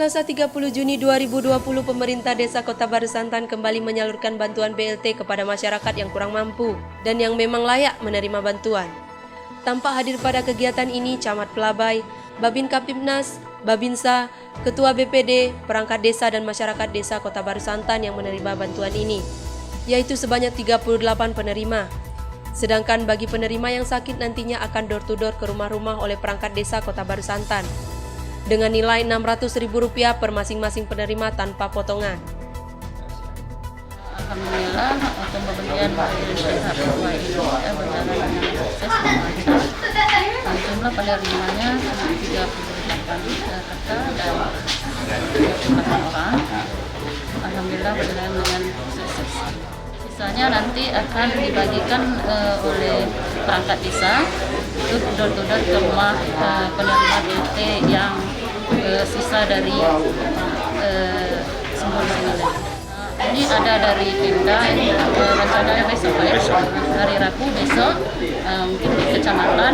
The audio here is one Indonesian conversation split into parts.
Selasa 30 Juni 2020, pemerintah Desa Kota Baru Santan kembali menyalurkan bantuan BLT kepada masyarakat yang kurang mampu dan yang memang layak menerima bantuan. Tampak hadir pada kegiatan ini Camat Pelabai, Babin Kaptimnas, Babinsa, Ketua BPD, perangkat desa dan masyarakat Desa Kota Baru Santan yang menerima bantuan ini, yaitu sebanyak 38 penerima. Sedangkan bagi penerima yang sakit nantinya akan door-to-door ke rumah-rumah oleh perangkat desa Kota Baru Santan dengan nilai Rp600.000 per masing-masing penerima tanpa potongan. Alhamdulillah untuk pemberian tahap 2 ini berjalan dengan sukses dan lancar. Jumlah penerimanya 38 kakak dan 38 orang. Alhamdulillah berjalan dengan sukses. Sisanya nanti akan dibagikan oleh perangkat desa untuk door-to-door ke rumah penerima BLT yang sisa dari Sumur Sinilai. Ini ada dari Pemda, rencananya besok hari Rabu besok, mungkin di kecamatan,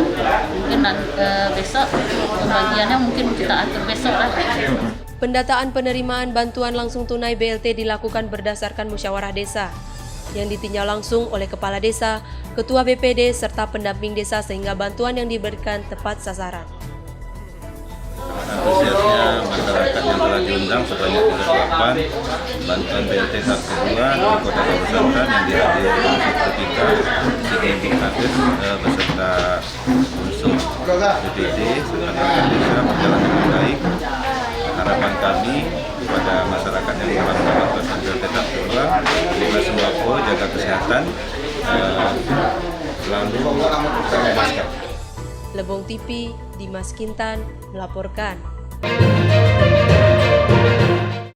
mungkin besok pembagiannya mungkin kita atur besok lah. Pendataan penerimaan bantuan langsung tunai BLT dilakukan berdasarkan musyawarah desa yang ditinjau langsung oleh Kepala Desa, Ketua BPD, serta pendamping desa sehingga bantuan yang diberikan tepat sasaran. Antusiasnya masyarakat yang telah diundang sebanyak 38 bantuan BLT tahap kedua di Kota Baru Santan yang dihadiri oleh kita Signifikan Kades beserta unsur BPD serta perangkat desa berjalan dengan baik. Harapan kami kepada masyarakat yang telah mendapat bantuan BLT tahap kedua, kita sembako, jaga kesehatan, selalu pakai masker. Lebong TV, Dimas Kintan melaporkan.